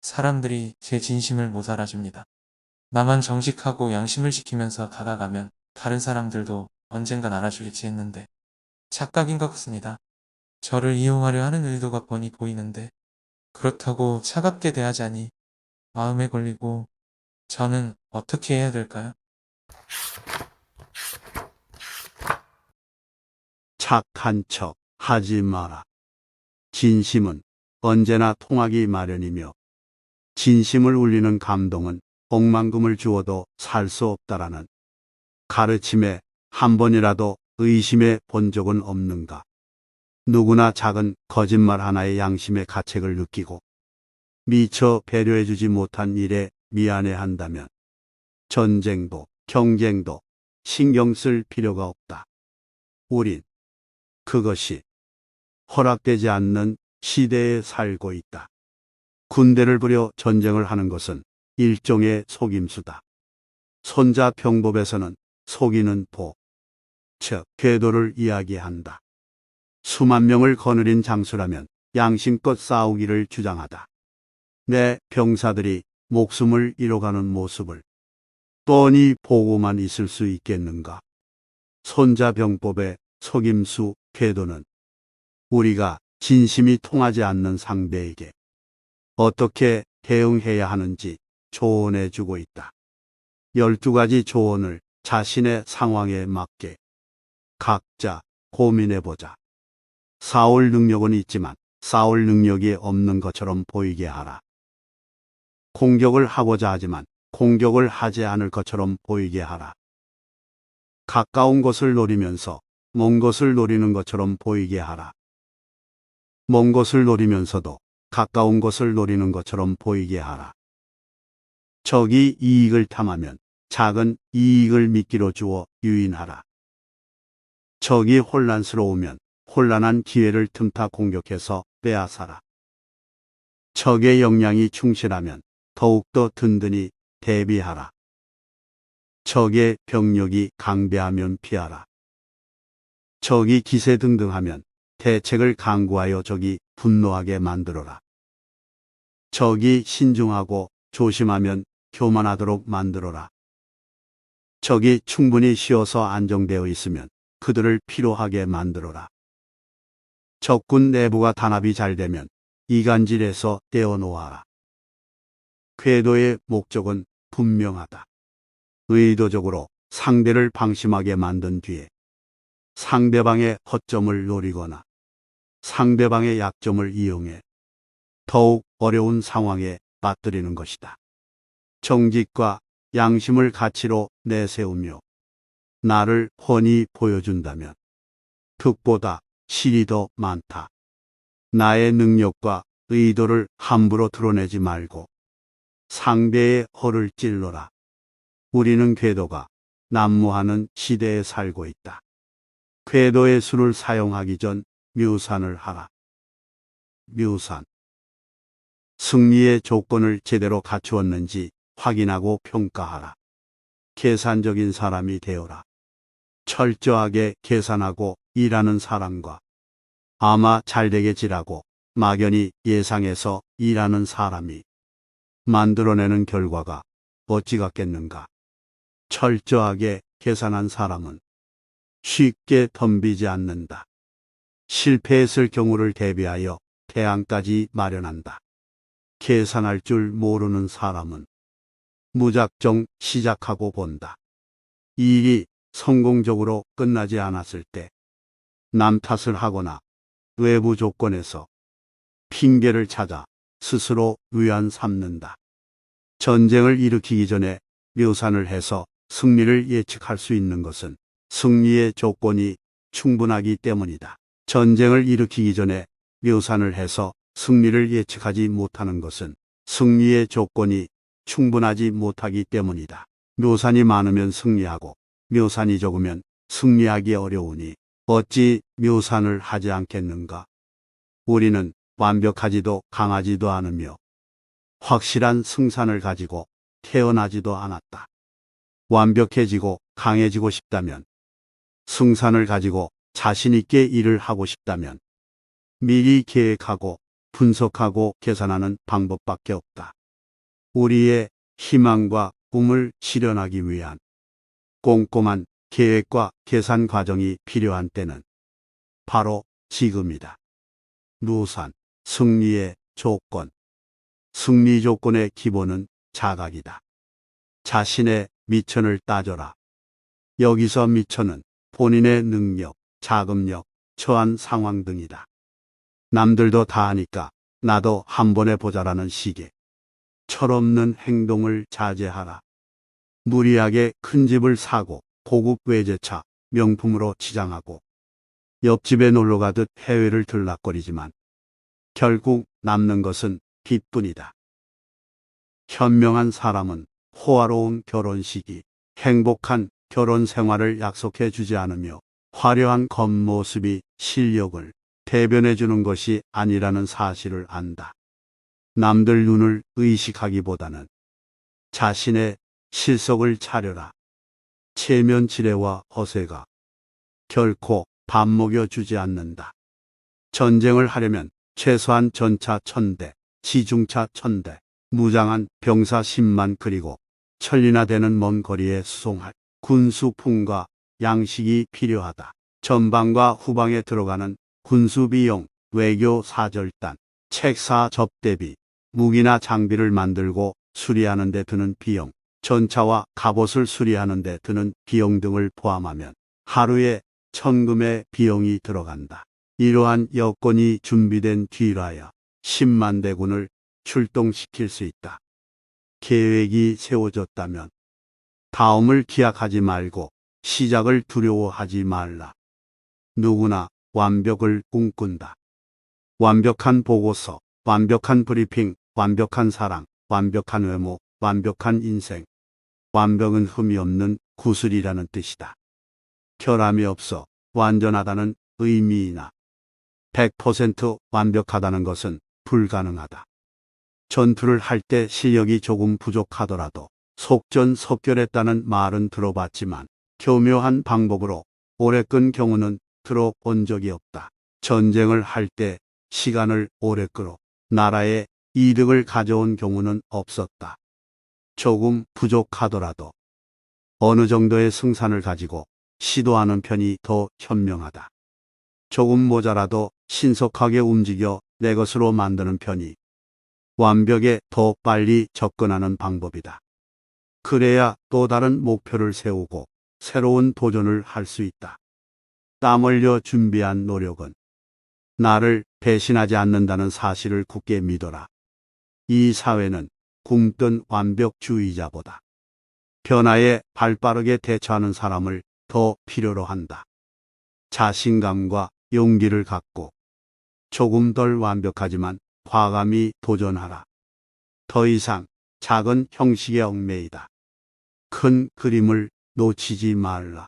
사람들이 제 진심을 못 알아줍니다. 나만 정직하고 양심을 지키면서 다가가면 다른 사람들도 언젠간 알아주겠지 했는데 착각인 것 같습니다. 저를 이용하려 하는 의도가 뻔히 보이는데 그렇다고 차갑게 대하자니 마음에 걸리고 저는 어떻게 해야 될까요? 착한 척 하지 마라. 진심은 언제나 통하기 마련이며 진심을 울리는 감동은 억만금을 주어도 살 수 없다라는 가르침에 한 번이라도 의심해 본 적은 없는가? 누구나 작은 거짓말 하나의 양심의 가책을 느끼고 미처 배려해주지 못한 일에 미안해한다면 전쟁도 경쟁도 신경 쓸 필요가 없다. 우린 그것이 허락되지 않는 시대에 살고 있다. 군대를 부려 전쟁을 하는 것은 일종의 속임수다. 손자병법에서는 속이는 도, 즉 궤도를 이야기한다. 수만 명을 거느린 장수라면 양심껏 싸우기를 주장하다. 내 병사들이 목숨을 잃어가는 모습을 뻔히 보고만 있을 수 있겠는가? 손자병법의 속임수 궤도는 우리가 진심이 통하지 않는 상대에게 어떻게 대응해야 하는지 조언해 주고 있다. 12가지 조언을 자신의 상황에 맞게 각자 고민해 보자. 싸울 능력은 있지만 싸울 능력이 없는 것처럼 보이게 하라. 공격을 하고자 하지만 공격을 하지 않을 것처럼 보이게 하라. 가까운 것을 노리면서 먼 것을 노리는 것처럼 보이게 하라. 먼 것을 노리면서도 가까운 것을 노리는 것처럼 보이게 하라. 적이 이익을 탐하면 작은 이익을 미끼로 주어 유인하라. 적이 혼란스러우면 혼란한 기회를 틈타 공격해서 빼앗아라. 적의 역량이 충실하면 더욱더 든든히 대비하라. 적의 병력이 강대하면 피하라. 적이 기세등등하면 대책을 강구하여 적이 분노하게 만들어라. 적이 신중하고 조심하면 교만하도록 만들어라. 적이 충분히 쉬어서 안정되어 있으면 그들을 피로하게 만들어라. 적군 내부가 단합이 잘 되면 이간질에서 떼어놓아라. 궤도의 목적은 분명하다. 의도적으로 상대를 방심하게 만든 뒤에 상대방의 허점을 노리거나 상대방의 약점을 이용해 더욱 어려운 상황에 빠뜨리는 것이다. 정직과 양심을 가치로 내세우며 나를 훤히 보여준다면 득보다 실이 더 많다. 나의 능력과 의도를 함부로 드러내지 말고 상대의 허를 찔러라. 우리는 궤도가 난무하는 시대에 살고 있다. 궤도의 수를 사용하기 전 묘산을 하라. 묘산. 승리의 조건을 제대로 갖추었는지 확인하고 평가하라. 계산적인 사람이 되어라. 철저하게 계산하고 일하는 사람과 아마 잘되겠지라고 막연히 예상해서 일하는 사람이 만들어내는 결과가 어찌 같겠는가. 철저하게 계산한 사람은 쉽게 덤비지 않는다. 실패했을 경우를 대비하여 대안까지 마련한다. 계산할 줄 모르는 사람은 무작정 시작하고 본다. 이 일이 성공적으로 끝나지 않았을 때 남 탓을 하거나 외부 조건에서 핑계를 찾아 스스로 위안 삼는다. 전쟁을 일으키기 전에 묘산을 해서 승리를 예측할 수 있는 것은 승리의 조건이 충분하기 때문이다. 전쟁을 일으키기 전에 묘산을 해서 승리를 예측하지 못하는 것은 승리의 조건이 충분하지 못하기 때문이다. 묘산이 많으면 승리하고 묘산이 적으면 승리하기 어려우니 어찌 묘산을 하지 않겠는가? 우리는 완벽하지도 강하지도 않으며 확실한 승산을 가지고 태어나지도 않았다. 완벽해지고 강해지고 싶다면, 승산을 가지고 자신 있게 일을 하고 싶다면 미리 계획하고 분석하고 계산하는 방법밖에 없다. 우리의 희망과 꿈을 실현하기 위한 꼼꼼한 계획과 계산 과정이 필요한 때는 바로 지금이다. 루산, 승리의 조건. 승리 조건의 기본은 자각이다. 자신의 미천을 따져라. 여기서 미천은 본인의 능력, 자금력, 처한 상황 등이다. 남들도 다 하니까 나도 한 번 해보자라는 식의 철없는 행동을 자제하라. 무리하게 큰 집을 사고 고급 외제차, 명품으로 치장하고 옆집에 놀러 가듯 해외를 들락거리지만 결국 남는 것은 빚뿐이다. 현명한 사람은 호화로운 결혼식이 행복한 결혼 생활을 약속해 주지 않으며 화려한 겉모습이 실력을 대변해 주는 것이 아니라는 사실을 안다. 남들 눈을 의식하기보다는 자신의 실속을 차려라. 체면지레와 허세가 결코 밥 먹여주지 않는다. 전쟁을 하려면 최소한 전차 1000대, 지중차 1000대, 무장한 병사 10만 그리고 천리나 되는 먼 거리에 수송할 군수품과 양식이 필요하다. 전방과 후방에 들어가는 군수비용, 외교 사절단, 책사 접대비, 무기나 장비를 만들고 수리하는 데 드는 비용, 전차와 갑옷을 수리하는 데 드는 비용 등을 포함하면 하루에 천금의 비용이 들어간다. 이러한 여건이 준비된 뒤라야 10만 대군을 출동시킬 수 있다. 계획이 세워졌다면 다음을 기약하지 말고 시작을 두려워하지 말라. 누구나 완벽을 꿈꾼다. 완벽한 보고서, 완벽한 브리핑, 완벽한 사랑, 완벽한 외모, 완벽한 인생. 완벽은 흠이 없는 구슬이라는 뜻이다. 결함이 없어 완전하다는 의미이나 100% 완벽하다는 것은 불가능하다. 전투를 할 때 실력이 조금 부족하더라도 속전속결했다는 말은 들어봤지만 교묘한 방법으로 오래 끈 경우는 들어본 적이 없다. 전쟁을 할 때 시간을 오래 끌어 나라에 이득을 가져온 경우는 없었다. 조금 부족하더라도 어느 정도의 승산을 가지고 시도하는 편이 더 현명하다. 조금 모자라도 신속하게 움직여 내 것으로 만드는 편이 완벽에 더 빨리 접근하는 방법이다. 그래야 또 다른 목표를 세우고 새로운 도전을 할 수 있다. 땀 흘려 준비한 노력은 나를 배신하지 않는다는 사실을 굳게 믿어라. 이 사회는 굶뜬 완벽주의자보다 변화에 발빠르게 대처하는 사람을 더 필요로 한다. 자신감과 용기를 갖고 조금 덜 완벽하지만 과감히 도전하라. 더 이상 작은 형식에 얽매이다 큰 그림을 놓치지 말라.